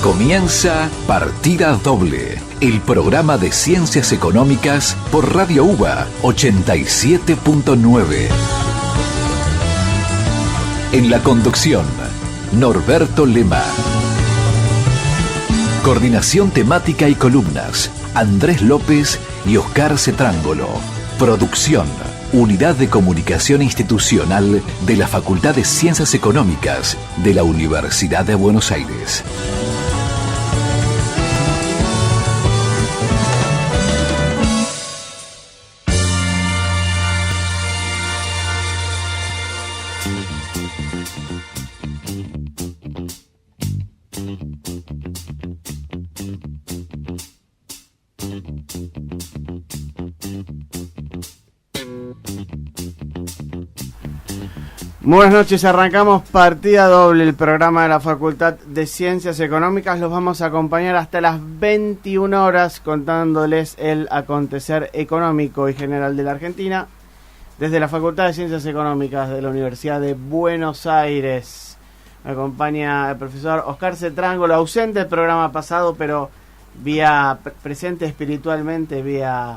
Comienza Partida Doble, el programa de ciencias económicas por Radio UBA 87.9. En la conducción, Norberto Lema. Coordinación temática y columnas, Andrés López y Oscar Cetrángolo. Producción, Unidad de Comunicación Institucional de la Facultad de Ciencias Económicas de la Universidad de Buenos Aires. Buenas noches, arrancamos Partida Doble, el programa de la Facultad de Ciencias Económicas. Los vamos a acompañar hasta las 21 horas contándoles el acontecer económico y general de la Argentina desde la Facultad de Ciencias Económicas de la Universidad de Buenos Aires. Me acompaña el profesor Oscar Cetrángolo, ausente del programa pasado, pero presente espiritualmente vía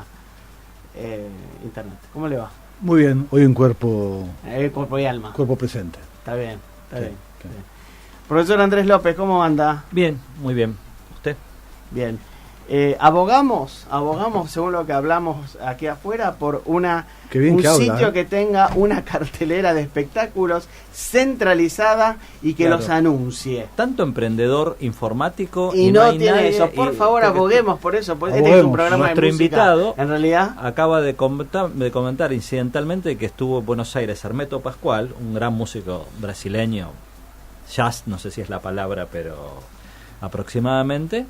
internet. ¿Cómo le va? Muy bien, hoy en cuerpo y alma. Cuerpo presente. Está bien, está Sí, bien. sí. Bien. Profesor Andrés López, ¿cómo anda? Bien, muy bien. ¿Usted? Bien. Abogamos, según lo que hablamos aquí afuera, por un sitio que tenga una cartelera de espectáculos centralizada y que Claro. los anuncie. Tanto emprendedor informático Y no hay tiene nadie, eso. Por favor, porque aboguemos por eso. Porque Aboguemos. este es un programa Nuestro de música. invitado En realidad, acaba de comentar incidentalmente que estuvo en Buenos Aires Hermeto Pascual, un gran músico brasileño, jazz, no sé si es la palabra, pero aproximadamente.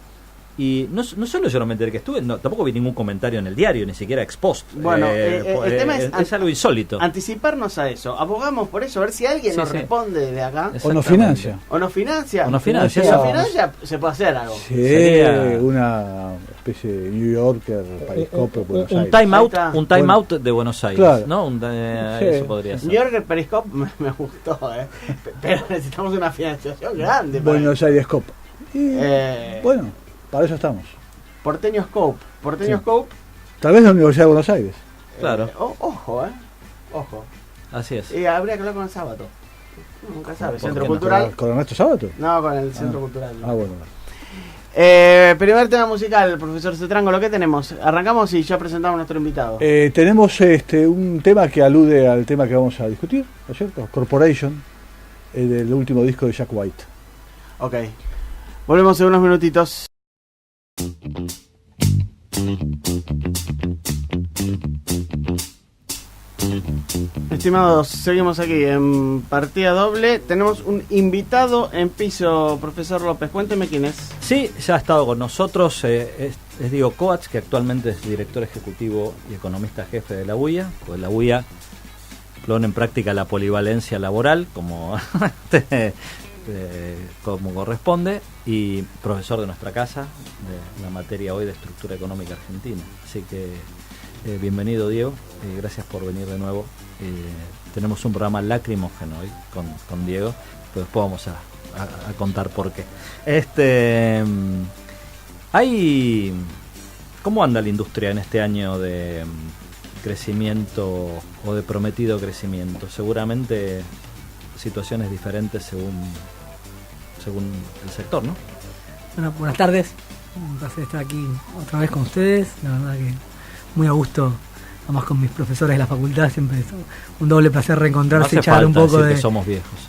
Y no solo yo no me enteré que estuve, tampoco vi ningún comentario en el diario, ni siquiera ex post. Bueno, el tema es algo insólito. anticiparnos a eso. Abogamos por eso, a ver si alguien nos responde de acá. O nos financia. O nos financia. O nos financia. Si nos financia, se puede hacer algo. Sí, Sería una especie de New Yorker, Periscope, Buenos Un Aires. time out, Ahí está. un time out de Buenos Aires, Claro. ¿no? Sí. Eso podría ser. Jorger Periscope me gustó, pero necesitamos una financiación grande. para Buenos Aires Cop. Y, Eh, bueno, para eso estamos. Porteño Scope. Porteño Sí. Scope. Tal vez la Universidad de Buenos Aires. Claro. Ojo. Así es. Y habría que hablar con el sábado. Nunca sabe. ¿Por Centro qué no? Cultural. ¿Con Ernesto Sábato? No, con el Centro Cultural. no. Ah, bueno. Primer tema musical, profesor Cetrángolo, ¿qué tenemos? Arrancamos y ya presentamos a nuestro invitado. Tenemos un tema que alude al tema que vamos a discutir, ¿no es cierto? Corporation, del último disco de Jack White. Ok. Volvemos en unos minutitos. Estimados, seguimos aquí en Partida Doble. Tenemos un invitado en piso, profesor López. Cuénteme quién es. Sí, ya ha estado con nosotros, es Diego Coats, que actualmente es director ejecutivo y economista jefe de la UIA. Pues la UIA pone en práctica la polivalencia laboral, como corresponde, y profesor de nuestra casa, de la materia hoy de estructura económica argentina. Así que bienvenido, Diego, gracias por venir de nuevo. Tenemos un programa lacrimógeno hoy con Diego, pero después vamos a contar por qué. ¿Cómo anda la industria en este año de crecimiento o de prometido crecimiento? Seguramente situaciones diferentes según el sector, ¿no? Bueno, buenas tardes, un placer estar aquí otra vez con ustedes, la verdad que muy a gusto, además con mis profesores de la facultad, siempre es un doble placer reencontrarse y charlar un poco decir de... que somos viejos.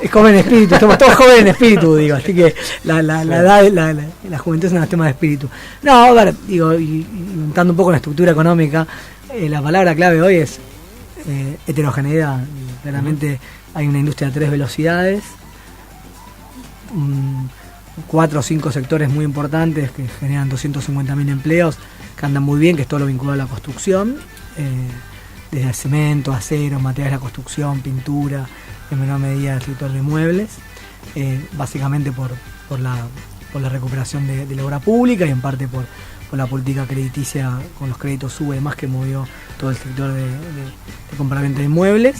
Es joven en espíritu, somos todos jóvenes en espíritu, digo, así que la edad, la juventud es un tema de espíritu. No, a ver, digo, y montando un poco la estructura económica, la palabra clave hoy es heterogeneidad. Claramente hay una industria de 3 velocidades, 4 o 5 sectores muy importantes que generan 250.000 empleos, que andan muy bien, que es todo lo vinculado a la construcción, desde cemento, acero, materiales de la construcción, pintura, en menor medida el sector de muebles, básicamente por la recuperación de la obra pública y en parte por la política crediticia con los créditos SUBE y demás que movió todo el sector de compraventa de inmuebles.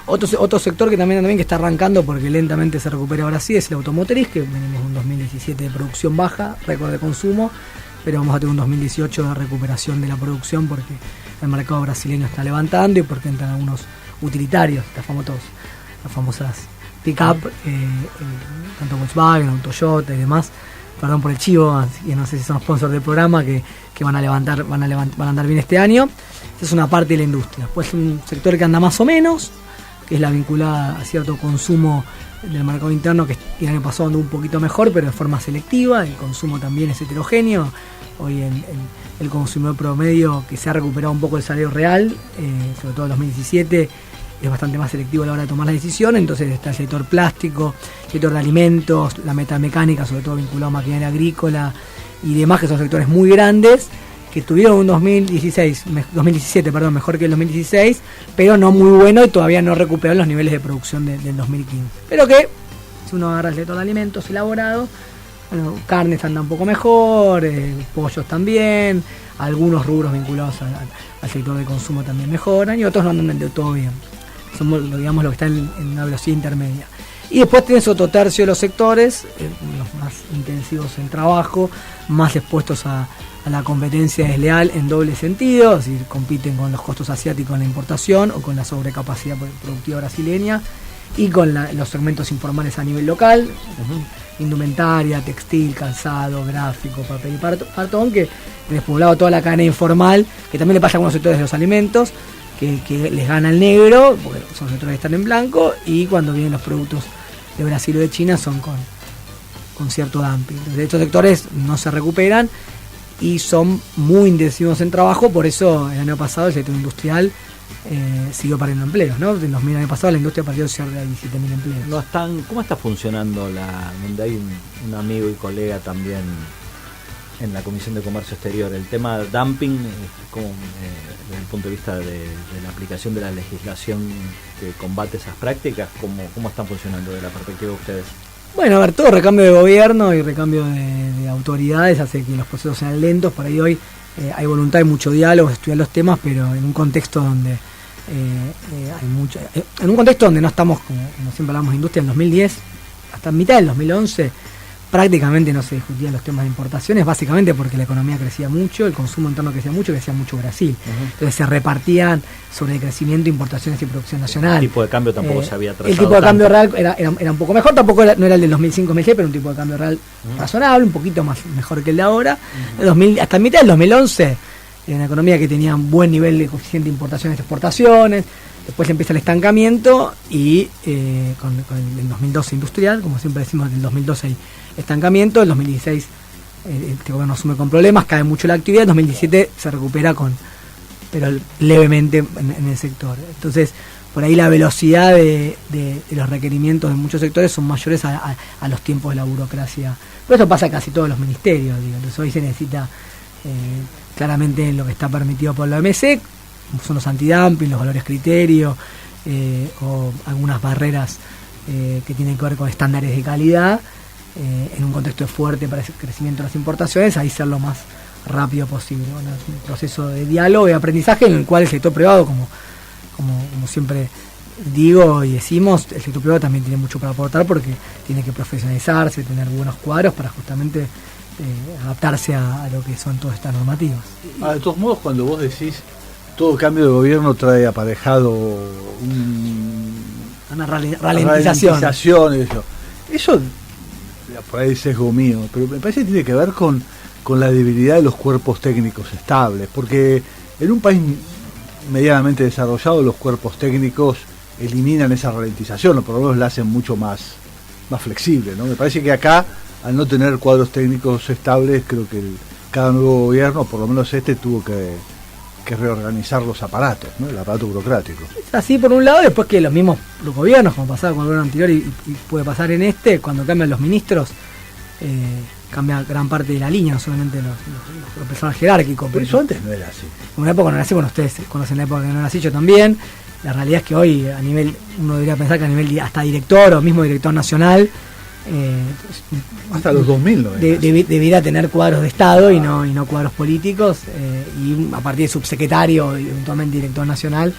Otro sector que también que está arrancando porque lentamente se recupera Brasil es el automotriz, que venimos de un 2017 de producción baja, récord de consumo, pero vamos a tener un 2018 de recuperación de la producción porque el mercado brasileño está levantando y porque entran algunos utilitarios, las famosas pick-up, tanto Volkswagen, Toyota y demás. Perdón por el chivo, y no sé si son sponsors del programa que van a andar bien este año. Esa es una parte de la industria. Pues un sector que anda más o menos, que es la vinculada a cierto consumo del mercado interno, que el año pasado andó un poquito mejor, pero de forma selectiva. El consumo también es heterogéneo. Hoy el consumidor promedio, que se ha recuperado un poco el salario real, sobre todo en 2017, es bastante más selectivo a la hora de tomar la decisión. Entonces está el sector plástico, el sector de alimentos, la metalmecánica, sobre todo vinculado a maquinaria agrícola y demás, que son sectores muy grandes, que tuvieron un 2017 mejor que el 2016, pero no muy bueno y todavía no recuperaron los niveles de producción del 2015. Pero que, si uno agarra el sector de alimentos elaborados, bueno, carnes anda un poco mejor, pollos también, algunos rubros vinculados al sector de consumo también mejoran y otros no andan del todo bien. Somos, digamos, lo que está en una velocidad intermedia. Y después tienes otro tercio de los sectores, los más intensivos en trabajo, más expuestos a la competencia desleal en doble sentido, es decir, compiten con los costos asiáticos en la importación o con la sobrecapacidad productiva brasileña y con los segmentos informales a nivel local, indumentaria, textil, calzado, gráfico, papel y cartón, que tenés por un lado toda la cadena informal, que también le pasa a algunos sectores de los alimentos, que les gana el negro, porque son sectores que están en blanco, y cuando vienen los productos de Brasil o de China son con cierto dumping. Entonces estos sectores no se recuperan y son muy intensivos en trabajo, por eso el año pasado el sector industrial siguió perdiendo empleos, ¿no? En 2000 el año pasado la industria perdió cerca de 17.000 empleos. ¿Cómo está funcionando donde hay un amigo y colega también en la Comisión de Comercio Exterior, el tema de dumping, desde el punto de vista de la aplicación de la legislación que combate esas prácticas, ¿cómo están funcionando desde la perspectiva de ustedes? Bueno, a ver, todo recambio de gobierno y recambio de autoridades hace que los procesos sean lentos. Por ahí hoy hay voluntad y mucho diálogo, estudiar los temas, pero en un contexto donde en un contexto donde no estamos, como siempre hablamos de industria, en 2010, hasta mitad del 2011, prácticamente no se discutían los temas de importaciones, básicamente porque la economía crecía mucho, el consumo interno crecía mucho Brasil. Entonces se repartían sobre el crecimiento, importaciones y producción nacional. El tipo de cambio tampoco se había trazado. El tipo de cambio real era un poco mejor, tampoco no era el del 2005-2006, pero un tipo de cambio real razonable, un poquito mejor que el de ahora. Hasta mitad del 2011, era una economía que tenía un buen nivel de coeficiente de importaciones y exportaciones. Después empieza el estancamiento y con el 2012 industrial, como siempre decimos, en el 2012 hay estancamiento, el 2016 este gobierno asume con problemas, cae mucho la actividad, el 2017 se recupera pero levemente en el sector. Entonces, por ahí la velocidad de los requerimientos de muchos sectores son mayores a los tiempos de la burocracia. Por eso pasa casi todos los ministerios, digo. Entonces hoy se necesita claramente lo que está permitido por la OMC, son los antidumping, los valores criterio, o algunas barreras que tienen que ver con estándares de calidad, en un contexto fuerte para el crecimiento de las importaciones, ahí ser lo más rápido posible. Bueno, es un proceso de diálogo y aprendizaje en el cual el sector privado, como siempre digo y decimos, el sector privado también tiene mucho para aportar porque tiene que profesionalizarse, tener buenos cuadros para justamente adaptarse a lo que son todas estas normativas. De todos modos, cuando vos decís todo cambio de gobierno trae aparejado una ralentización. Eso por ahí es sesgo mío, pero me parece que tiene que ver con la debilidad de los cuerpos técnicos estables, porque en un país medianamente desarrollado los cuerpos técnicos eliminan esa ralentización, o por lo menos la hacen mucho más flexible, ¿no? Me parece que acá, al no tener cuadros técnicos estables, creo que cada nuevo gobierno, por lo menos tuvo que reorganizar los aparatos, ¿no? El aparato burocrático. Es así por un lado, después que los gobiernos, como pasaba con el gobierno anterior y puede pasar en cuando cambian los ministros, cambia gran parte de la línea, no solamente los personajes jerárquicos. Pero eso antes no era así. En una época no era así, bueno, ustedes conocen la época que no era así, yo también. La realidad es que hoy, uno debería pensar que a nivel hasta director o mismo director nacional, hasta los 2000 ¿no? Debiera tener cuadros de Estado y no cuadros políticos, y a partir de subsecretario y eventualmente director nacional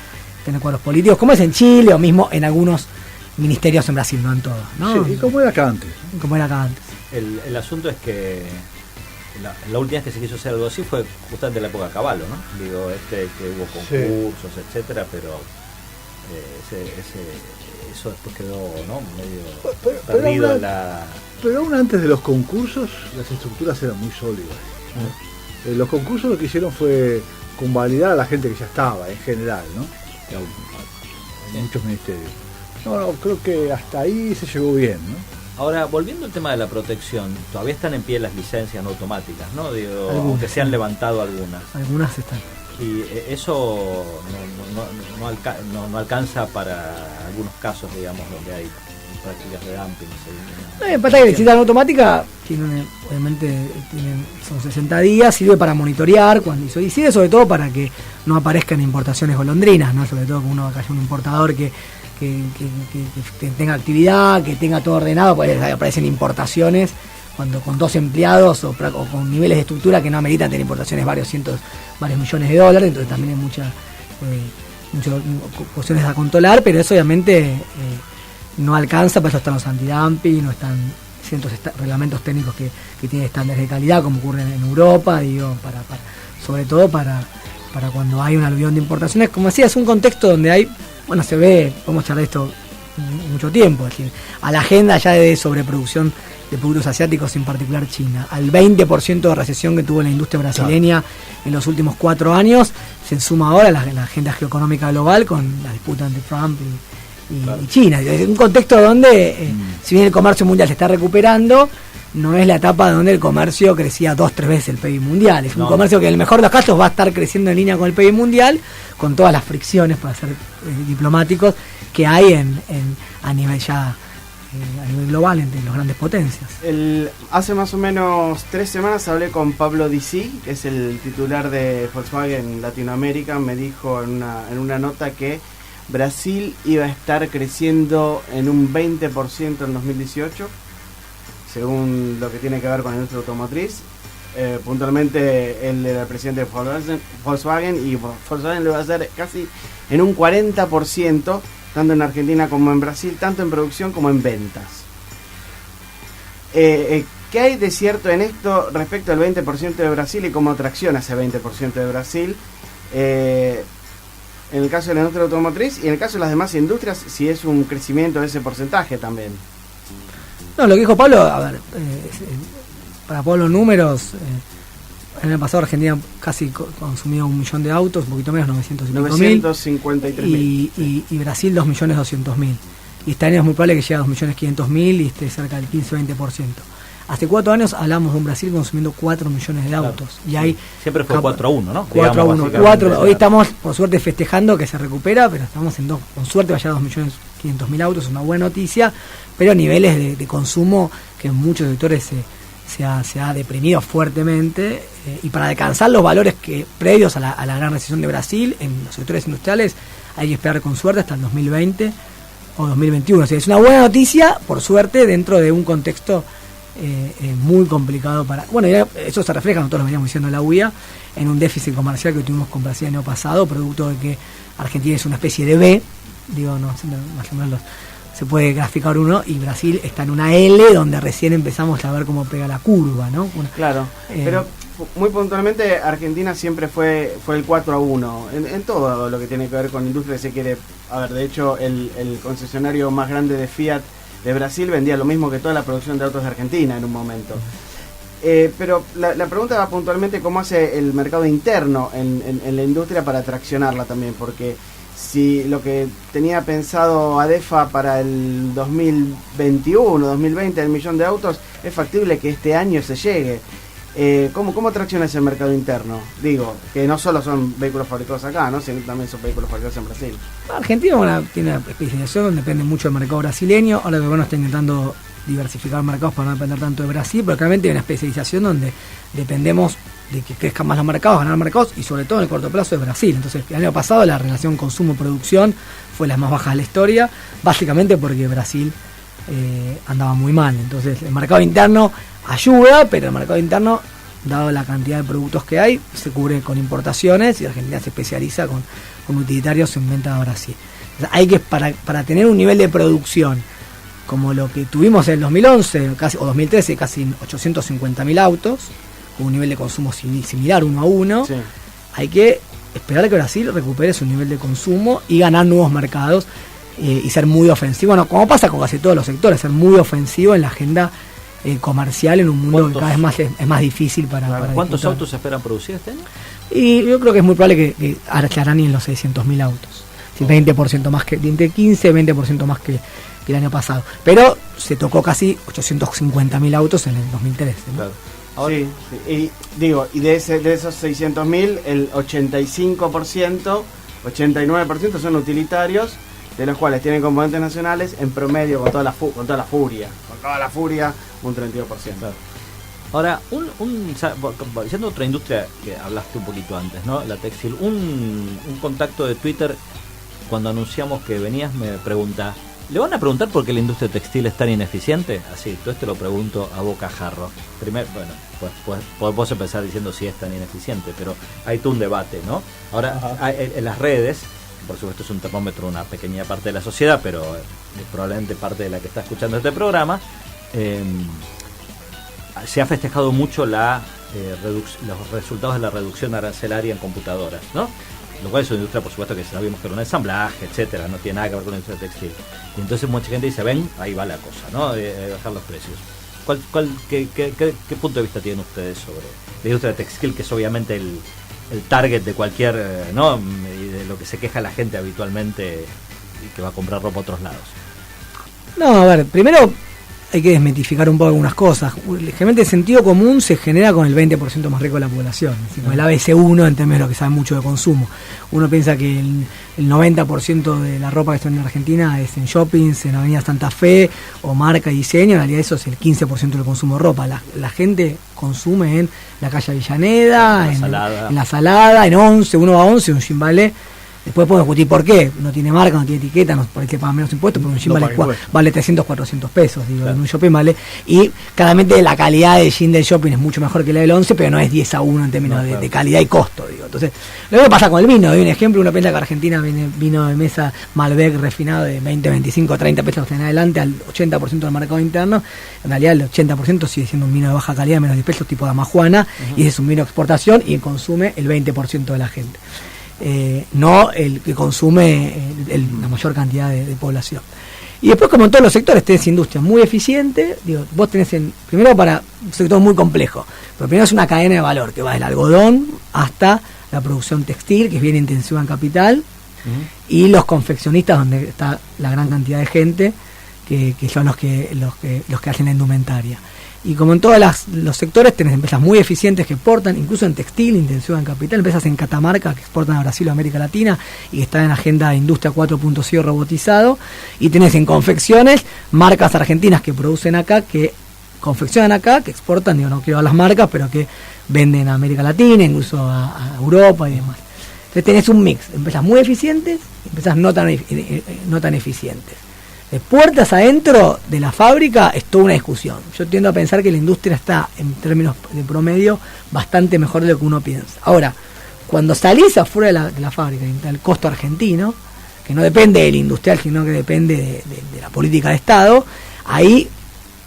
tener cuadros políticos, como es en Chile o mismo en algunos ministerios en Brasil, no en todos, ¿no? Sí, y como era acá antes. Como era acá antes. El asunto es que la última vez que se quiso hacer algo así fue justamente en la época de Cavallo, ¿no? Digo, que hubo concursos, etcétera, pero eso después quedó, ¿no? Medio perdido en la... Pero aún antes de los concursos, las estructuras eran muy sólidas, ¿no? Los concursos lo que hicieron fue convalidar a la gente que ya estaba, en general, ¿no? En muchos ministerios. No, creo que hasta ahí se llegó bien, ¿no? Ahora, volviendo al tema de la protección, todavía están en pie las licencias no automáticas, ¿no? Digo, Algunas, aunque se han sí. levantado algunas. Algunas están. Y eso no alcanza para algunos casos, digamos, donde hay prácticas de dumping. En pata que la licencia automática obviamente son 60 días, sirve para monitorear cuando y sirve sobre todo para que no aparezcan importaciones golondrinas, ¿no? Sobre todo que uno acá haya un importador que tenga actividad, que tenga todo ordenado, pues aparecen importaciones cuando con 2 empleados o con niveles de estructura que no ameritan tener importaciones varios millones de dólares, entonces también hay muchas cuestiones a controlar, pero eso obviamente no alcanza, para eso están los antidumping, no están ciertos reglamentos técnicos que tienen estándares de calidad como ocurre en Europa, digo, sobre todo para cuando hay un aluvión de importaciones, como decía, es un contexto donde hay, bueno, se ve, podemos charlar de esto mucho tiempo, es decir, a la agenda ya de sobreproducción de productos asiáticos, en particular China, al 20% de recesión que tuvo la industria brasileña en los últimos 4 años, se suma ahora la agenda geoeconómica global con la disputa entre Trump y China. Es un contexto donde, si bien el comercio mundial se está recuperando, no es la etapa donde el comercio crecía 2-3 veces el PIB mundial. Es un comercio que en el mejor de los casos va a estar creciendo en línea con el PIB mundial, con todas las fricciones, para ser diplomáticos, que hay a nivel global entre las grandes potencias. Hace más o menos 3 semanas hablé con Pablo Dicey, que es el titular de Volkswagen Latinoamérica. Me dijo en una nota que Brasil iba a estar creciendo en un 20% en 2018, según lo que tiene que ver con la industria automotriz. Puntualmente él era el presidente de Volkswagen, y Volkswagen lo va a hacer casi en un 40%, tanto en Argentina como en Brasil, tanto en producción como en ventas. ¿Qué hay de cierto en esto respecto al 20% de Brasil y cómo tracciona ese 20% de Brasil? En el caso de la industria automotriz y en el caso de las demás industrias, si es un crecimiento de ese porcentaje también. No, lo que dijo Pablo, a ver, para poner los números, el año pasado Argentina casi consumió 1 millón de autos, un poquito menos, 953.000, y Brasil 2.200.000. Y este año es muy probable que llegue a 2.500.000 y esté cerca del 15-20%. Hace 4 años hablamos de un Brasil consumiendo 4 millones de autos. Claro. Y hay siempre fue 4-1, ¿no? 4-1. Hoy estamos, por suerte, festejando que se recupera, pero estamos en 2. Con suerte va a llegar a 2.500.000 autos, es una buena noticia, pero niveles de consumo que en muchos sectores se ha deprimido fuertemente. Y para alcanzar los valores previos a la gran recesión de Brasil en los sectores industriales, hay que esperar con suerte hasta el 2020 o 2021. O sea, es una buena noticia, por suerte, dentro de un contexto muy complicado bueno, eso se refleja, nosotros lo veníamos diciendo en la UIA, en un déficit comercial que tuvimos con Brasil el año pasado, producto de que Argentina es una especie de B, digo, no, más o menos se puede graficar uno, y Brasil está en una L, donde recién empezamos a ver cómo pega la curva, ¿no? Claro, pero muy puntualmente Argentina siempre fue el 4-1 en todo lo que tiene que ver con industria. Se quiere, a ver, de hecho el concesionario más grande de Fiat de Brasil vendía lo mismo que toda la producción de autos de Argentina en un momento. Pero la pregunta va puntualmente cómo hace el mercado interno en la industria para traccionarla también, porque si lo que tenía pensado ADEFA para el 2021, 2020, el 1 millón de autos, es factible que este año se llegue. ¿Cómo tracciona ese mercado interno? Digo, que no solo son vehículos fabricados acá, ¿no? Sino también son vehículos fabricados en Brasil. Argentina tiene una especialización, depende mucho del mercado brasileño. Ahora el gobierno está intentando diversificar mercados para no depender tanto de Brasil, pero claramente hay una especialización donde dependemos de que crezcan más los mercados, ganar mercados, y sobre todo en el corto plazo de Brasil. Entonces, el año pasado la relación consumo-producción fue la más baja de la historia, básicamente porque Brasil andaba muy mal. Entonces, el mercado interno ayuda, pero el mercado interno, dado la cantidad de productos que hay, se cubre con importaciones, y Argentina se especializa con con utilitarios en venta a Brasil. O sea, hay que, para tener un nivel de producción como lo que tuvimos en el 2011 o 2013, casi 850.000 autos, con un nivel de consumo similar 1 a 1, sí. Hay que esperar a que Brasil recupere su nivel de consumo y ganar nuevos mercados y ser muy ofensivo, bueno, como pasa con casi todos los sectores, ser muy ofensivo en la agenda comercial en un mundo que cada vez más es más difícil para ¿Cuántos disfrutar. autos se esperan producir este año? Y yo creo que es muy probable que arreglarán en los 600.000 autos, 20% más que, entre 15 y 20% más que el año pasado, pero se tocó casi 850.000 autos en el 2013, ¿no? Claro. Ahora, sí. Y de esos 600.000, el 85%, 89% son utilitarios, de los cuales tienen componentes nacionales en promedio con toda la furia, un 32%. Claro. Ahora, yendo a otra industria que hablaste un poquito antes, ¿no? La textil, un contacto de Twitter, cuando anunciamos que venías, me pregunta, ¿le van a preguntar por qué la industria textil es tan ineficiente? Así, entonces te lo pregunto a bocajarro. Primero, bueno, pues podemos empezar diciendo si es tan ineficiente, pero hay todo un debate, ¿no? Ahora, en las redes, por supuesto es un termómetro, una pequeña parte de la sociedad, pero probablemente parte de la que está escuchando este programa, se ha festejado mucho los resultados de la reducción arancelaria en computadoras, ¿no? Lo cual es una industria, por supuesto, que sabemos que era un ensamblaje, etcétera, no tiene nada que ver con la industria textil. Y entonces mucha gente dice, ven, ahí va la cosa, ¿no? Bajar los precios. ¿Qué punto de vista tienen ustedes sobre la industria textil, que es obviamente el target de cualquier, ¿no? Y de lo que se queja la gente habitualmente y que va a comprar ropa a otros lados? No, a ver, primero hay que desmitificar un poco algunas cosas. Generalmente el sentido común se genera con el 20% más rico de la población, es decir, con el ABC1 en términos de lo que sabe mucho de consumo. Uno piensa que el 90% de la ropa que está en Argentina es en shoppings, en Avenida Santa Fe, o marca y diseño, en realidad eso es el 15% del consumo de ropa. La gente consume en la calle Avellaneda, en la Salada, en 11, uno va a 11, un Gimbalé. Después podemos discutir por qué, no tiene marca, no tiene etiqueta, no parece que pagan menos impuestos, pero un jean vale 300, 400 pesos, digo, claro. En un shopping vale, y claramente la calidad del jean del shopping es mucho mejor que la del 11, pero no es 10-1 en términos de calidad y costo, digo. Entonces, lo que pasa con el vino, doy un ejemplo, uno piensa que Argentina viene vino de mesa Malbec refinado de 20, 25, 30 pesos en adelante al 80% del mercado interno, en realidad el 80% sigue siendo un vino de baja calidad, menos 10 pesos, tipo Damajuana, y ese es un vino de exportación y consume el 20% de la gente. No el que consume la mayor cantidad de población. Y después, como en todos los sectores, tenés industria muy eficiente. Digo, vos tenés primero para un sector muy complejo, pero primero es una cadena de valor que va del algodón hasta la producción textil, que es bien intensiva en capital, y los confeccionistas, donde está la gran cantidad de gente que son los que hacen la indumentaria. Y como en todos los sectores, tenés empresas muy eficientes que exportan, incluso en textil, intensiva en capital, empresas en Catamarca que exportan a Brasil o América Latina y que están en agenda de industria 4.0 robotizado. Y tenés en confecciones marcas argentinas que producen acá, que confeccionan acá, que exportan, digo, no quiero dar las marcas, pero que venden a América Latina, incluso a Europa y demás. Entonces tenés un mix, empresas muy eficientes y empresas no tan eficientes. De puertas adentro de la fábrica es toda una discusión. Yo tiendo a pensar que la industria está, en términos de promedio, bastante mejor de lo que uno piensa. Ahora, cuando salís afuera de la fábrica, el costo argentino, que no depende del industrial, sino que depende de la política de Estado, ahí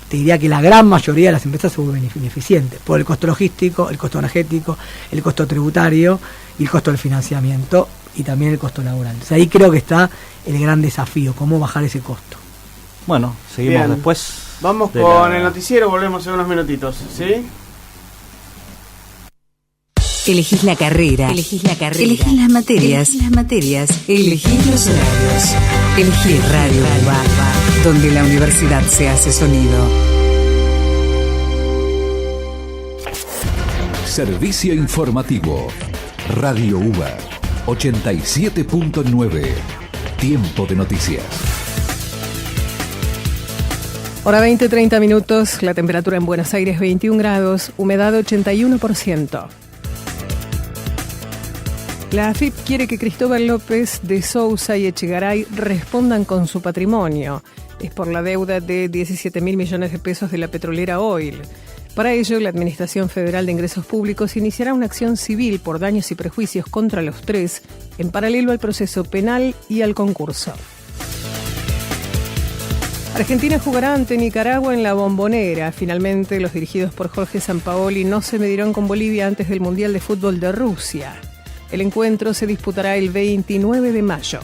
te diría que la gran mayoría de las empresas se vuelven ineficientes por el costo logístico, el costo energético, el costo tributario y el costo del financiamiento y también el costo laboral. O sea, ahí creo que está el gran desafío, cómo bajar ese costo. Bueno, seguimos. Bien. Después. Vamos con el noticiero, volvemos en unos minutitos, ¿sí? Elegís la carrera. Elegís las materias. Elegís los horarios. Elegís Radio UBA, donde la universidad se hace sonido. Servicio informativo. Radio UBA 87.9. Tiempo de noticias. Hora 20:30 minutos, la temperatura en Buenos Aires 21 grados, humedad 81%. La AFIP quiere que Cristóbal López de Sousa y Echegaray respondan con su patrimonio. Es por la deuda de 17.000 millones de pesos de la petrolera Oil. Para ello, la Administración Federal de Ingresos Públicos iniciará una acción civil por daños y prejuicios contra los tres, en paralelo al proceso penal y al concurso. Argentina jugará ante Nicaragua en la Bombonera. Finalmente, los dirigidos por Jorge Sampaoli no se medirán con Bolivia antes del Mundial de Fútbol de Rusia. El encuentro se disputará el 29 de mayo.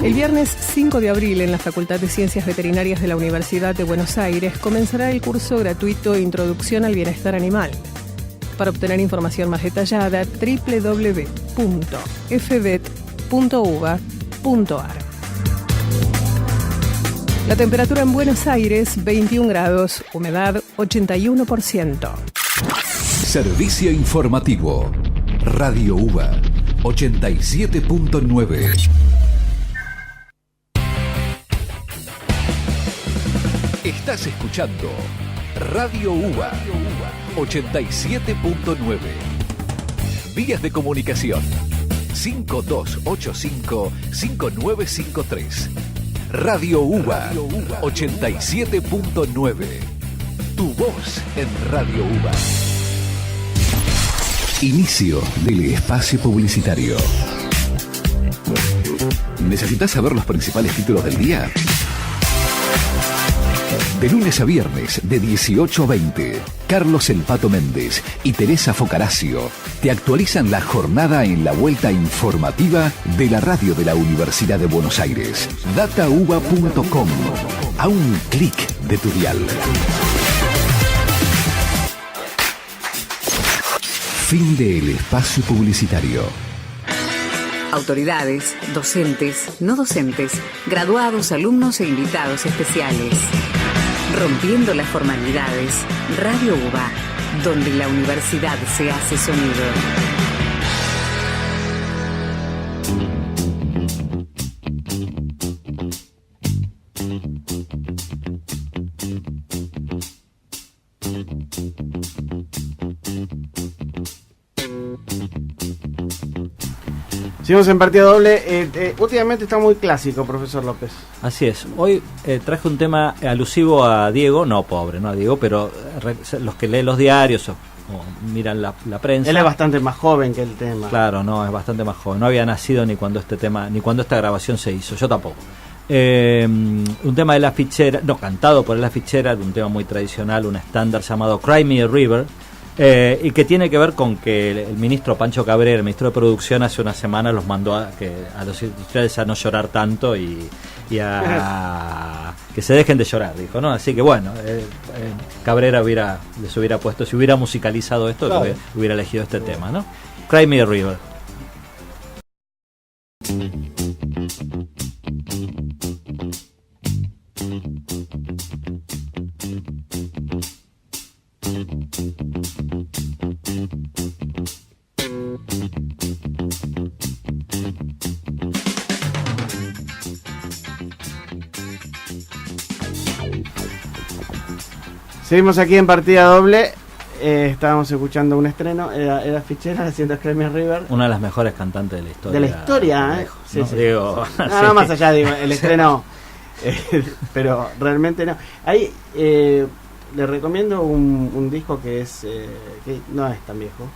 El viernes 5 de abril, en la Facultad de Ciencias Veterinarias de la Universidad de Buenos Aires, comenzará el curso gratuito Introducción al Bienestar Animal. Para obtener información más detallada, www.fvet.uva.ar. La temperatura en Buenos Aires, 21 grados, humedad 81%. Servicio informativo. Radio UBA 87.9. Estás escuchando Radio UBA 87.9. Vías de comunicación 5285-5953. Radio UBA 87.9. Tu voz en Radio UBA. Inicio del espacio publicitario. ¿Necesitas saber los principales títulos del día? De lunes a viernes, de 18 a 20, Carlos El Pato Méndez y Teresa Focaracio te actualizan la jornada en la vuelta informativa de la radio de la Universidad de Buenos Aires. datauba.com. A un clic de tu dial. Fin del espacio publicitario. Autoridades, docentes, no docentes, graduados, alumnos e invitados especiales. Rompiendo las formalidades, Radio UBA, donde la universidad se hace sonido. Seguimos en partida doble. Últimamente está muy clásico, profesor López. Así es. Hoy traje un tema alusivo a Diego, no pobre, no a Diego, pero los que leen los diarios o miran la prensa. Él es bastante más joven que el tema. Claro, no, es bastante más joven. No había nacido ni cuando esta grabación se hizo. Yo tampoco. Un tema de La Fichera, no, cantado por La Fichera, un tema muy tradicional, un estándar llamado Cry Me a River. Y que tiene que ver con que el ministro Pancho Cabrera, el ministro de Producción, hace una semana los mandó a los industriales a no llorar tanto y a que se dejen de llorar, dijo, ¿no? Así que bueno, Cabrera les hubiera puesto, si hubiera musicalizado esto, claro, hubiera elegido este tema, ¿no? Cry Me a River. Seguimos aquí en partida doble. Estábamos escuchando un estreno. Era Fichera haciendo Cry Me a River. Una de las mejores cantantes de la historia. De la historia, sí, ¿no? Sí. Digo, no, no, más allá, digo, el estreno. Pero realmente no. Ahí le recomiendo un disco que no es tan viejo,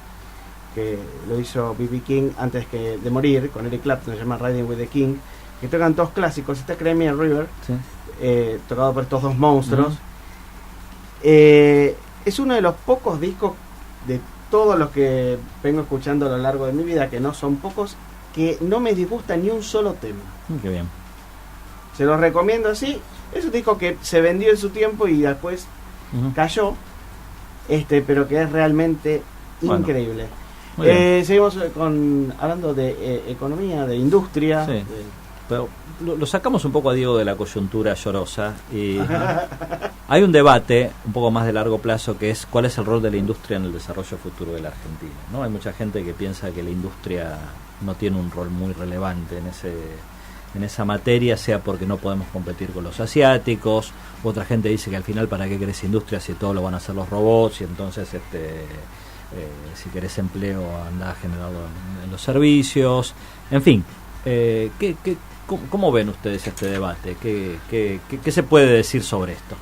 que lo hizo B.B. King antes de morir, con Eric Clapton, se llama Riding with the King, que tocan todos clásicos. Está Cry Me a River, sí, tocado por estos dos monstruos. Es uno de los pocos discos de todos los que vengo escuchando a lo largo de mi vida, que no son pocos, que no me disgusta ni un solo tema. Qué bien. Se los recomiendo así. Es un disco que se vendió en su tiempo y después cayó, pero que es realmente increíble. Seguimos hablando de economía, de industria. Sí. Pero lo sacamos un poco a Diego de la coyuntura llorosa y hay un debate un poco más de largo plazo, que es cuál es el rol de la industria en el desarrollo futuro de la Argentina, ¿no? Hay mucha gente que piensa que la industria no tiene un rol muy relevante en esa materia, sea porque no podemos competir con los asiáticos. Otra gente dice que al final, ¿para qué querés industria si todo lo van a hacer los robots? Y entonces si querés empleo, andá generado en los servicios. En fin, ¿cómo ven ustedes este debate? ¿Qué se puede decir sobre esto?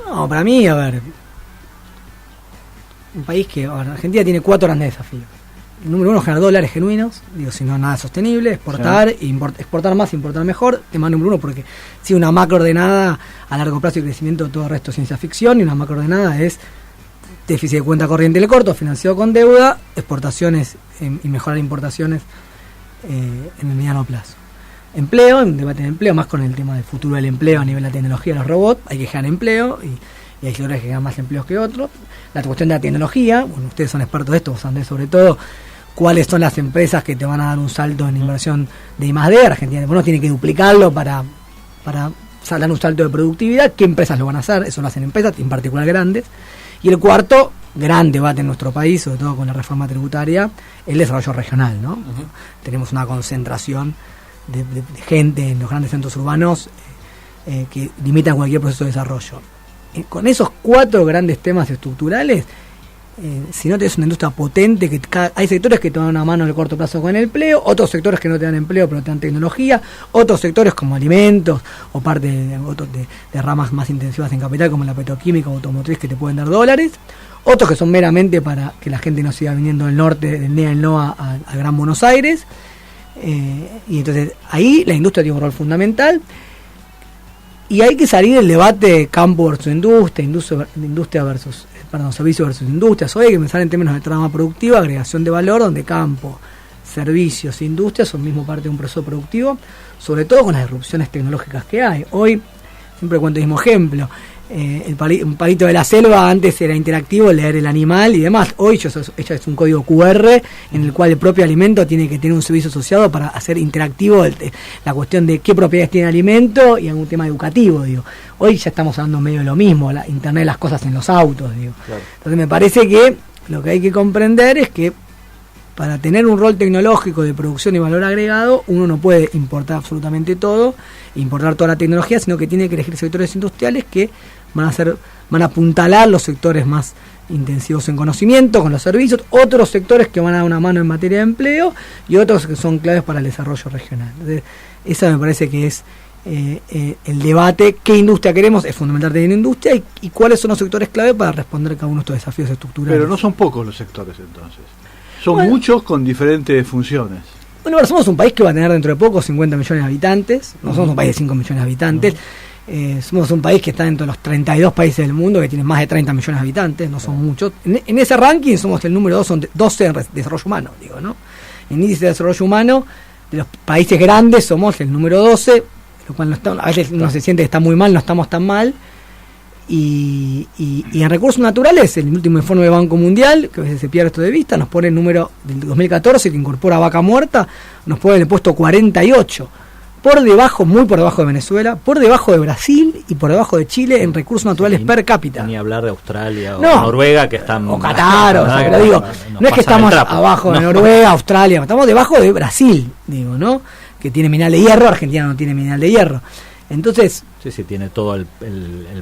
No, para mí, a ver, un país que, Argentina tiene 4 grandes desafíos. El número 1, generar dólares genuinos, digo, si no nada sostenible, exportar, exportar más, importar mejor, tema número 1, porque si una macro ordenada a largo plazo y crecimiento, todo el resto es ciencia ficción, y una macro ordenada es déficit de cuenta corriente le corto, financiado con deuda, exportaciones y mejorar importaciones en el mediano plazo. Empleo, un debate de empleo, más con el tema del futuro del empleo a nivel de la tecnología de los robots, hay que generar empleo y hay sectores que generan más empleos que otros. La cuestión de la tecnología, bueno, ustedes son expertos de esto, vos Andrés sobre todo, cuáles son las empresas que te van a dar un salto en inversión de I+D. Argentina, bueno, tiene que duplicarlo para dar un salto de productividad. ¿Qué empresas lo van a hacer? Eso lo hacen empresas, en particular grandes. Y el cuarto, gran debate en nuestro país, sobre todo con la reforma tributaria, el desarrollo regional, ¿no? Tenemos una concentración de gente en los grandes centros urbanos que limitan cualquier proceso de desarrollo. Con esos 4 grandes temas estructurales, si no tenés una industria potente, que hay sectores que te dan una mano en el corto plazo con el empleo, otros sectores que no te dan empleo pero te dan tecnología, otros sectores como alimentos o parte de ramas más intensivas en capital como la petroquímica o automotriz que te pueden dar dólares, otros que son meramente para que la gente no siga viniendo del norte, del NEA, del NOA a Gran Buenos Aires, y entonces ahí la industria tiene un rol fundamental. Y hay que salir del debate campo versus industria versus, servicio versus industrias. Hoy hay que pensar en términos de trama productiva, agregación de valor, donde campo, servicios e industrias son mismo parte de un proceso productivo, sobre todo con las disrupciones tecnológicas que hay. Hoy, siempre cuento el mismo ejemplo, un palito de la selva antes era interactivo, leer el animal y demás. Hoy ya es un código QR en el cual el propio alimento tiene que tener un servicio asociado para hacer interactivo la cuestión de qué propiedades tiene el alimento y algún tema educativo, digo. Hoy ya estamos hablando medio de lo mismo, la Internet de las cosas en los autos, digo. Claro. Entonces me parece que lo que hay que comprender es que para tener un rol tecnológico de producción y valor agregado, uno no puede importar absolutamente todo, importar toda la tecnología, sino que tiene que elegir sectores industriales que van a apuntalar los sectores más intensivos en conocimiento, con los servicios, otros sectores que van a dar una mano en materia de empleo y otros que son claves para el desarrollo regional. Entonces, esa me parece que es el debate, qué industria queremos, es fundamental tener industria y cuáles son los sectores clave para responder cada uno de estos desafíos estructurales. Pero no son pocos los sectores entonces, son muchos con diferentes funciones. Bueno, ahora somos un país que va a tener dentro de poco 50 millones de habitantes, no somos un país de 5 millones de habitantes. Somos un país que está dentro de los 32 países del mundo que tienen más de 30 millones de habitantes, no son muchos. En ese ranking somos el número 12 en desarrollo humano, digo, ¿no? En índice de desarrollo humano, de los países grandes somos el número 12, lo cual a veces uno se siente que está muy mal, no estamos tan mal. Y en recursos naturales, el último informe del Banco Mundial, que a veces se pierde esto de vista, nos pone el número del 2014 que incorpora vaca muerta, nos pone en el puesto 48. Muy por debajo de Venezuela, por debajo de Brasil y por debajo de Chile en recursos naturales per cápita. Ni hablar de Australia o Noruega, que están... O Qatar, pero digo, no es que estamos abajo de Noruega, Australia, estamos debajo de Brasil, digo, ¿no? Que tiene mineral de hierro, Argentina no tiene mineral de hierro. Entonces... Sí, tiene todo el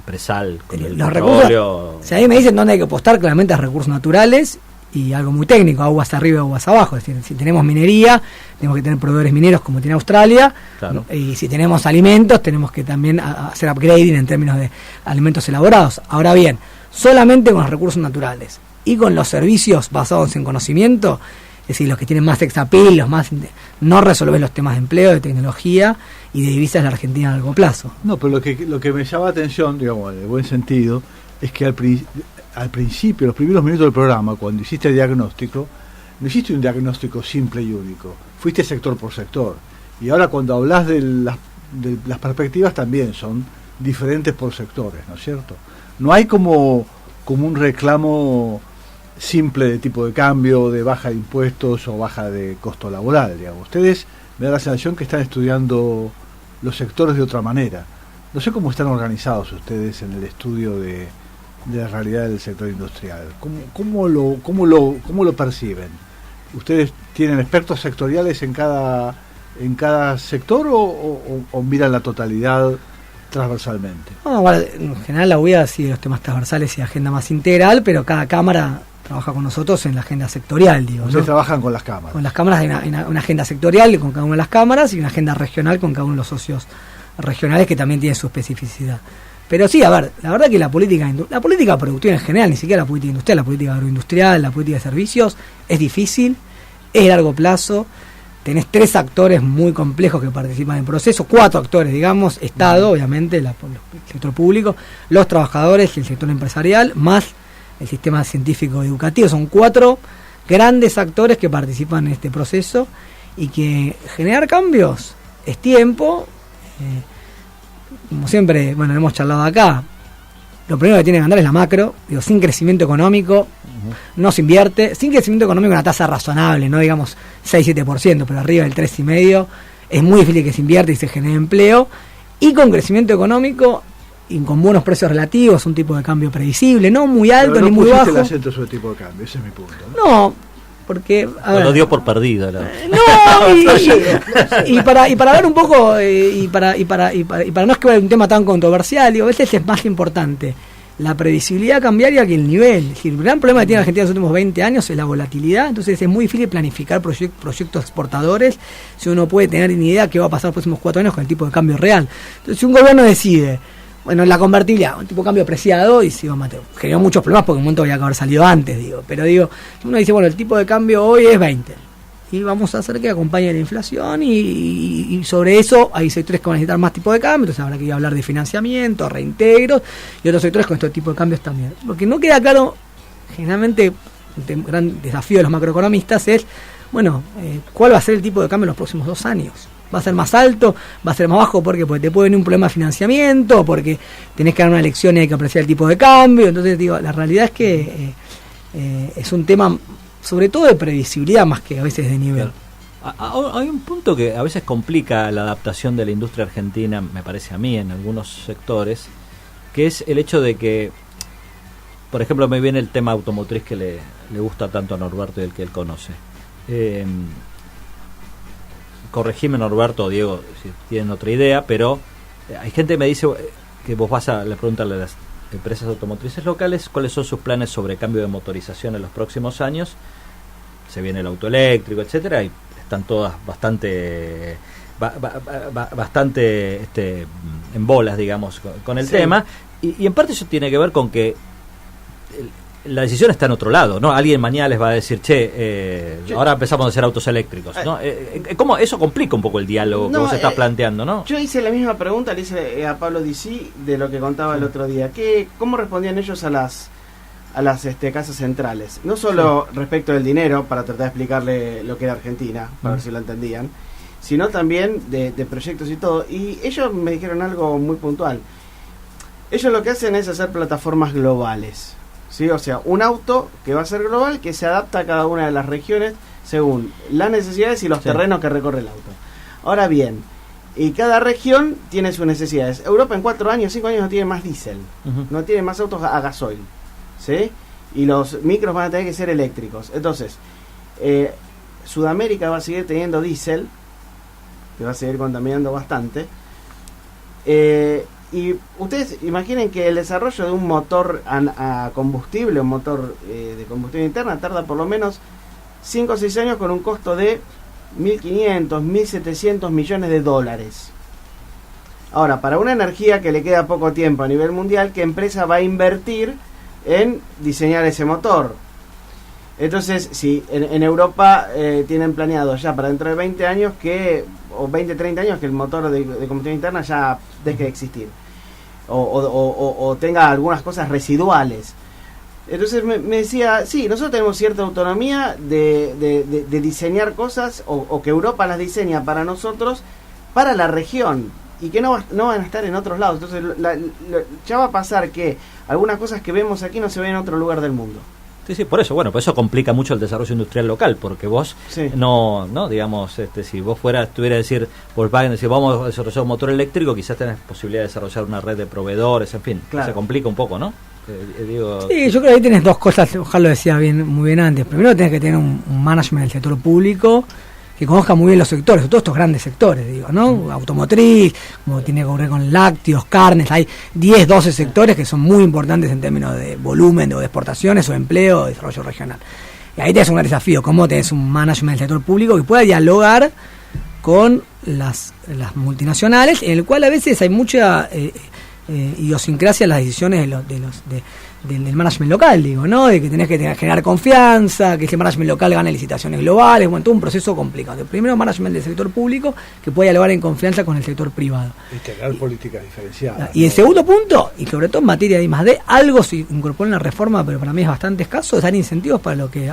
presal con el los petróleo. Recursos, si a mí me dicen dónde hay que apostar, claramente a recursos naturales y algo muy técnico, aguas arriba y aguas abajo. Es decir, si tenemos minería, tenemos que tener proveedores mineros como tiene Australia, claro. Y si tenemos alimentos, tenemos que también hacer upgrading en términos de alimentos elaborados. Ahora bien, solamente con los recursos naturales y con los servicios basados en conocimiento, es decir, los que tienen más sex appeal, los más no resolver los temas de empleo, de tecnología y de divisas de la Argentina a largo plazo. No, pero lo que me llama la atención, digamos, en el buen sentido, es que al principio, los primeros minutos del programa, cuando hiciste el diagnóstico, no hiciste un diagnóstico simple y único, fuiste sector por sector. Y ahora cuando hablas de las perspectivas también son diferentes por sectores, ¿no es cierto? No hay como un reclamo simple de tipo de cambio, de baja de impuestos o baja de costo laboral, digamos. Ustedes me da la sensación que están estudiando los sectores de otra manera. No sé cómo están organizados ustedes en el estudio de la realidad del sector industrial. ¿Cómo lo perciben? ¿Ustedes tienen expertos sectoriales en cada sector o miran la totalidad transversalmente? No, bueno, en general la UIA sigue los temas transversales y agenda más integral, pero cada cámara trabaja con nosotros en la agenda sectorial, digo. Ustedes ¿no? trabajan con las cámaras. Con las cámaras hay una agenda sectorial con cada una de las cámaras y una agenda regional con cada uno de los socios regionales que también tienen su especificidad. Pero sí, a ver, la verdad que la política productiva en general, ni siquiera la política industrial, la política agroindustrial, la política de servicios, es difícil, es a largo plazo. Tenés 3 actores muy complejos que participan en el proceso, 4 actores, digamos, Estado, obviamente, el sector público, los trabajadores y el sector empresarial, más el sistema científico educativo. Son 4 grandes actores que participan en este proceso y que generar cambios es tiempo. Como siempre, bueno, hemos charlado acá, lo primero que tiene que andar es la macro, digo, sin crecimiento económico no se invierte, sin crecimiento económico una tasa razonable, no digamos 6-7%, pero arriba del 3,5%, es muy difícil que se invierta y se genere empleo, y con crecimiento económico y con buenos precios relativos, un tipo de cambio previsible, no muy alto ni muy bajo. No pusiste el acento sobre el tipo de cambio, ese es mi punto. No, porque lo dio por perdido. Y para hablar un poco y para no es que vaya un tema tan controversial, digo, a veces es más importante la previsibilidad cambiaria que el nivel. Es decir, el gran problema que tiene Argentina en los últimos 20 años es la volatilidad, entonces es muy difícil planificar proyectos exportadores si uno puede tener ni idea qué va a pasar los próximos 4 años con el tipo de cambio real. Entonces, si un gobierno decide, bueno, la convertibilidad, un tipo de cambio apreciado, y si Mateo, generó muchos problemas porque en un momento había que haber salido antes, pero uno dice, bueno, el tipo de cambio hoy es 20 y vamos a hacer que acompañe la inflación y sobre eso hay sectores que van a necesitar más tipo de cambio, entonces habrá que hablar de financiamiento, reintegros, y otros sectores con este tipo de cambios también. Lo que no queda claro, generalmente, un gran desafío de los macroeconomistas es, bueno, ¿cuál va a ser el tipo de cambio en los próximos 2 años? ¿Va a ser más alto? ¿Va a ser más bajo? Porque te puede venir un problema de financiamiento, porque tenés que dar una elección y hay que apreciar el tipo de cambio. Entonces, la realidad es que es un tema sobre todo de previsibilidad más que a veces de nivel. Hay un punto que a veces complica la adaptación de la industria argentina, me parece a mí, en algunos sectores, que es el hecho de que, por ejemplo, me viene el tema automotriz que le gusta tanto a Norberto y el que él conoce. Corregime, Norberto o Diego, si tienen otra idea, pero hay gente que me dice que vos vas a le preguntarle a las empresas automotrices locales cuáles son sus planes sobre cambio de motorización en los próximos años. Se viene el auto eléctrico, etcétera, y están todas bastante en bolas, digamos, con el tema, y en parte eso tiene que ver con que la decisión está en otro lado, ¿no? Alguien mañana les va a decir, ahora empezamos a hacer autos eléctricos, ¿no? ¿Cómo eso complica un poco el diálogo que vos estás planteando, ¿no? Yo hice la misma pregunta, le hice a Pablo Dicí de lo que contaba el otro día. ¿Cómo respondían ellos a las casas centrales? No solo respecto del dinero, para tratar de explicarle lo que era Argentina, para ver si lo entendían, sino también de proyectos y todo. Y ellos me dijeron algo muy puntual. Ellos lo que hacen es hacer plataformas globales. ¿Sí? O sea, un auto que va a ser global, que se adapta a cada una de las regiones según las necesidades y los terrenos que recorre el auto. Ahora bien, y cada región tiene sus necesidades. Europa en 4 años, 5 años no tiene más diésel, no tiene más autos a gasoil, ¿sí? Y los micros van a tener que ser eléctricos. Entonces, Sudamérica va a seguir teniendo diésel, que va a seguir contaminando bastante. Y ustedes imaginen que el desarrollo de un motor a combustible, un motor de combustión interna, tarda por lo menos 5 o 6 años con un costo de 1.500, 1.700 millones de dólares. Ahora, para una energía que le queda poco tiempo a nivel mundial, ¿qué empresa va a invertir en diseñar ese motor? Entonces, si en Europa tienen planeado ya para dentro de 20 años o 20, 30 años que el motor de combustión interna ya deje de existir. O tenga algunas cosas residuales. Entonces me decía, sí, nosotros tenemos cierta autonomía de diseñar cosas o que Europa las diseña para nosotros, para la región, y que no van a estar en otros lados. Entonces ya va a pasar que algunas cosas que vemos aquí no se ven en otro lugar del mundo. Sí, por eso complica mucho el desarrollo industrial local, porque vos no digamos, si vos estuvieras a decir, Volkswagen, decir, vamos a desarrollar un motor eléctrico, quizás tenés posibilidad de desarrollar una red de proveedores, en fin, se complica un poco, ¿no? Sí, yo creo que ahí tenés dos cosas, ojalá lo decía muy bien antes. Primero tenés que tener un management del sector público que conozca muy bien los sectores, todos estos grandes sectores, ¿no? Automotriz, como tiene que ocurrir con lácteos, carnes, hay 10, 12 sectores que son muy importantes en términos de volumen, de exportaciones o empleo o desarrollo regional. Y ahí tenés un gran desafío, cómo tenés un management del sector público que pueda dialogar con las multinacionales, en el cual a veces hay mucha idiosincrasia en las decisiones del management local, digo, ¿no? De que tenés que generar confianza, que ese management local gane licitaciones globales, bueno, todo un proceso complicado. El primero, management del sector público, que pueda dialogar en confianza con el sector privado. Integrar políticas diferenciadas. Y el segundo punto, y sobre todo en materia de I+D, algo se incorpora en la reforma, pero para mí es bastante escaso, es dar incentivos para los que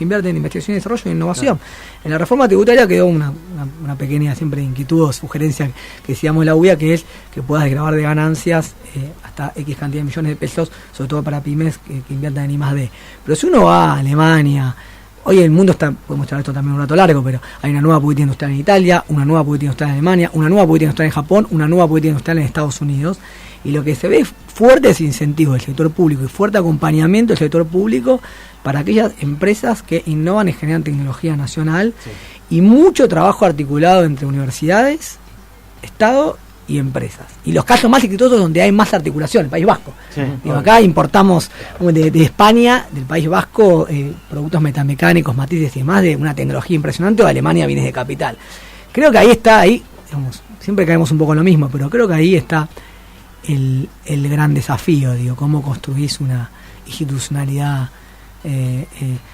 invierten en investigación y desarrollo e innovación. En la reforma tributaria quedó una pequeña siempre inquietud o sugerencia que decíamos en la UBA, que es que puedas desgravar de ganancias hasta X cantidad de millones de pesos, sobre todo para pymes que inviertan en I+D. Pero si uno va a Alemania, hoy el mundo está, podemos charlar esto también un rato largo, pero hay una nueva política industrial en Italia, una nueva política industrial en Alemania, una nueva política industrial en Japón, una nueva política industrial en Estados Unidos, y lo que se ve es fuertes incentivos del sector público y fuerte acompañamiento del sector público para aquellas empresas que innovan y generan tecnología nacional, y mucho trabajo articulado entre universidades, Estado y empresas. Y los casos más exitosos donde hay más articulación, el País Vasco. Digo, acá importamos de España, del País Vasco, productos metamecánicos, matrices y demás, de una tecnología impresionante, o de Alemania bienes de capital. Creo que digamos, siempre caemos un poco en lo mismo, pero creo que ahí está el gran desafío, digo, cómo construís una institucionalidad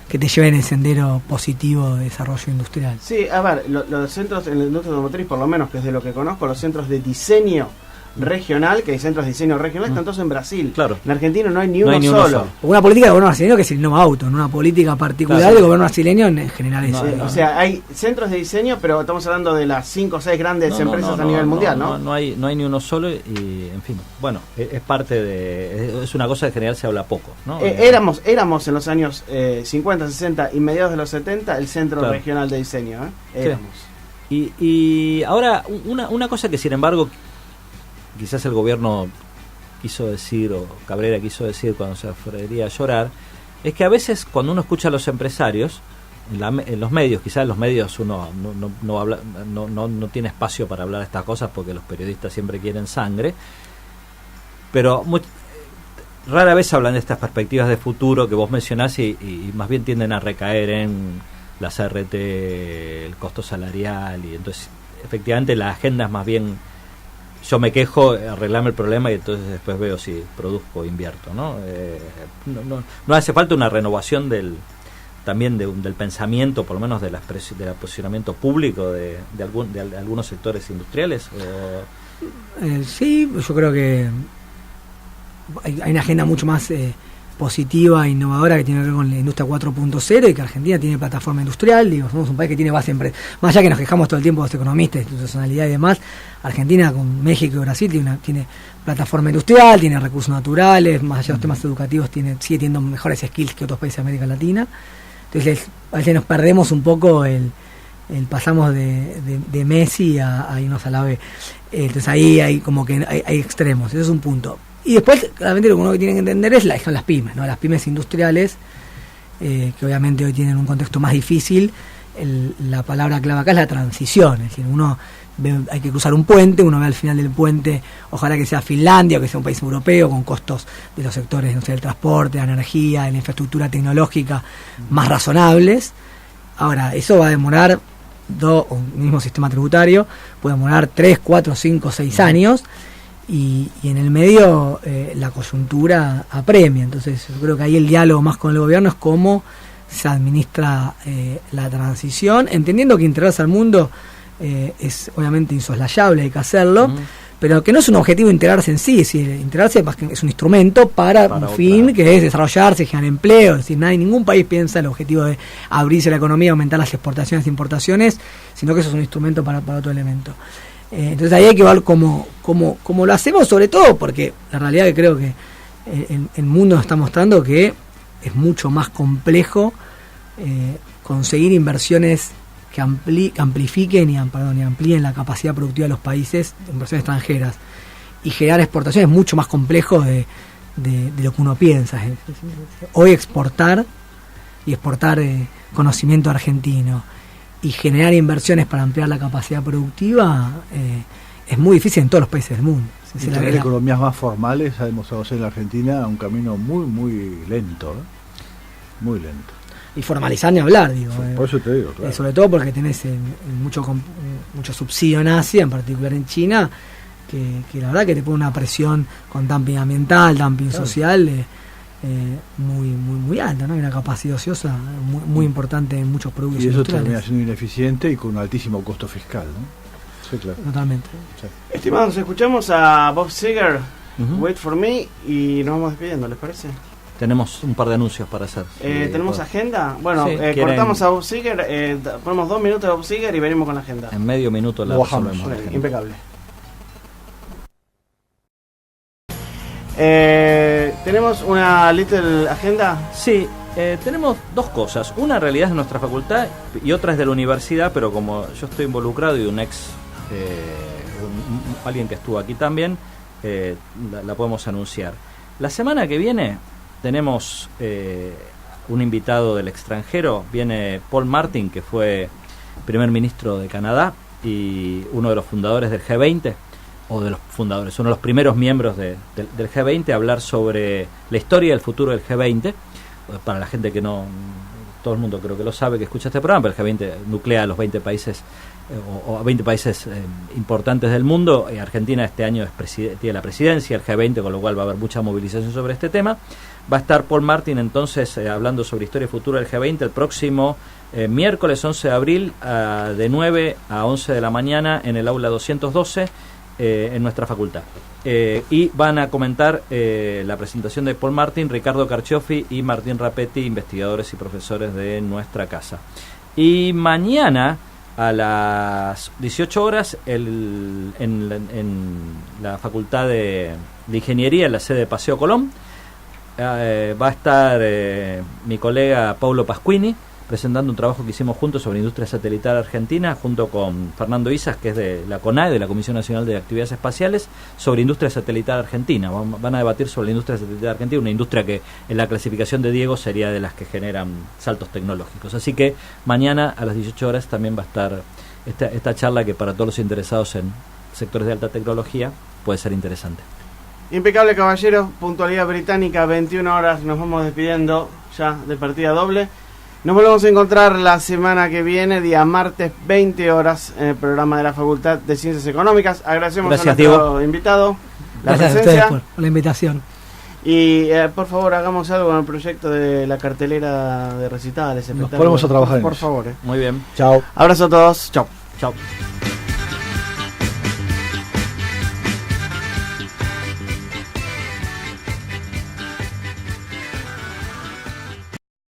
que te lleve en el sendero positivo de desarrollo industrial. Sí, a ver, los centros en la industria automotriz, por lo menos, que es de lo que conozco, los centros de diseño regional, que hay centros de diseño regional, están todos en Brasil. Claro. En Argentina no hay ni uno solo. Una política de gobierno brasileño que es el Innova Auto, no una política particular del gobierno brasileño en general. O sea, hay centros de diseño, pero estamos hablando de las 5 o 6 grandes empresas a nivel mundial, ¿no? No hay ni uno solo y, en fin, bueno, es parte de... Es una cosa que en general se habla poco, ¿no? Éramos en los años 50, 60 y mediados de los 70 el centro regional de diseño, Éramos. Sí. Y ahora, una cosa que sin embargo quizás el gobierno quiso decir, o Cabrera quiso decir cuando se refería a llorar, es que a veces cuando uno escucha a los empresarios en los medios, quizás en los medios uno no tiene espacio para hablar de estas cosas porque los periodistas siempre quieren sangre, pero rara vez hablan de estas perspectivas de futuro que vos mencionás y más bien tienden a recaer en las RT, el costo salarial, y entonces efectivamente la agenda es más bien yo me quejo, arreglame el problema y entonces después veo si produzco o invierto, ¿no? No hace falta una renovación del pensamiento, por lo menos del posicionamiento público de algunos sectores industriales. Sí, yo creo que hay una agenda mucho más positiva e innovadora que tiene que ver con la industria 4.0 y que Argentina tiene plataforma industrial. Digo, somos un país que tiene base más allá que nos quejamos todo el tiempo de los economistas, de institucionalidad y demás. Argentina con México y Brasil tiene plataforma industrial, tiene recursos naturales, más allá de los temas educativos sigue teniendo mejores skills que otros países de América Latina. Entonces a veces nos perdemos un poco pasamos de Messi a irnos a la B. Entonces ahí hay como que hay extremos, ese es un punto. Y después, claramente, lo que uno tiene que entender son las pymes, ¿no? Las pymes industriales, que obviamente hoy tienen un contexto más difícil. La palabra clave acá es la transición. Es decir, hay que cruzar un puente, uno ve al final del puente, ojalá que sea Finlandia o que sea un país europeo, con costos de los sectores, no sé, del transporte, de la energía, de la infraestructura tecnológica más razonables. Ahora, eso va a demorar un mismo sistema tributario, puede demorar 3, 4, 5, 6 años. Y en el medio la coyuntura apremia. Entonces yo creo que ahí el diálogo más con el gobierno es cómo se administra la transición, entendiendo que integrarse al mundo es obviamente insoslayable, hay que hacerlo, pero que no es un objetivo integrarse en sí, es decir, integrarse es un instrumento para un fin que es desarrollarse, generar empleo. Es decir, ningún país piensa el objetivo de abrirse la economía, aumentar las exportaciones e importaciones, sino que eso es un instrumento para otro elemento. Entonces ahí hay que ver cómo lo hacemos, sobre todo porque la realidad que creo que el mundo nos está mostrando que es mucho más complejo conseguir inversiones que amplifiquen y amplíen la capacidad productiva de los países, inversiones extranjeras, y generar exportaciones es mucho más complejo de lo que uno piensa. Hoy exportar conocimiento argentino y generar inversiones para ampliar la capacidad productiva es muy difícil en todos los países del mundo. Tener economías más formales ha demostrado ser en la Argentina un camino muy, muy lento, muy lento. Y formalizar ni hablar, digo. Por eso te digo, claro. Sobre todo porque tenés mucho subsidio en Asia, en particular en China, que la verdad que te pone una presión con dumping ambiental, dumping social muy alta, ¿no? Hay una capacidad ociosa muy importante en muchos productos y eso industriales. termina siendo ineficiente y con un altísimo costo fiscal, ¿no? Sí, claro. Totalmente. Sí. Estimados, escuchamos a Bob Seger, Wait for Me, y nos vamos despidiendo, ¿les parece? Tenemos un par de anuncios para hacer. ¿Tenemos agenda? Bueno, Sí, cortamos a Bob Seger, ponemos 2 minutos de Bob Seger y venimos con la agenda. En medio minuto la Bajamos. resolvemos. Ok, impecable. ¿Tenemos una little agenda? Sí, tenemos dos cosas. Una en realidad es de nuestra facultad y otra es de la universidad, pero como yo estoy involucrado y un ex, alguien que estuvo aquí también, la podemos anunciar. La semana que viene tenemos un invitado del extranjero. Viene Paul Martin, que fue primer ministro de Canadá y uno de los fundadores del G20, o de los fundadores, uno de los primeros miembros del G20, a hablar sobre la historia y el futuro del G20. Para la gente que no, todo el mundo creo que lo sabe, que escucha este programa, pero el G20 nuclea a los 20 países o a 20 países importantes del mundo. Argentina este año tiene la presidencia del G20, con lo cual va a haber mucha movilización sobre este tema. Va a estar Paul Martin entonces hablando sobre historia y futuro del G20 el próximo miércoles 11 de abril de 9 a 11 de la mañana en el aula 212 en nuestra facultad. Y van a comentar la presentación de Paul Martin, Ricardo Carchiofi y Martín Rapetti, investigadores y profesores de nuestra casa. Y mañana a las 18 horas en la Facultad de Ingeniería, en la sede de Paseo Colón, va a estar mi colega Paulo Pasquini presentando un trabajo que hicimos juntos sobre industria satelital argentina, junto con Fernando Isas, que es de la CONAE, de la Comisión Nacional de Actividades Espaciales, sobre industria satelital argentina. Van a debatir sobre la industria satelital argentina, una industria que en la clasificación de Diego sería de las que generan saltos tecnológicos. Así que mañana a las 18 horas también va a estar esta charla, que para todos los interesados en sectores de alta tecnología puede ser interesante. Impecable, caballeros, puntualidad británica, 21 horas, nos vamos despidiendo ya de partida doble. Nos volvemos a encontrar la semana que viene, día martes, 20 horas, en el programa de la Facultad de Ciencias Económicas. Agradecemos a nuestro invitado la Gracias presencia. a ustedes por la invitación. Y por favor, hagamos algo con el proyecto de la cartelera de recitales, espectáculos. Nos ponemos a trabajar en por eso. favor. Muy bien. Chao. Abrazo a todos. Chao. Chao.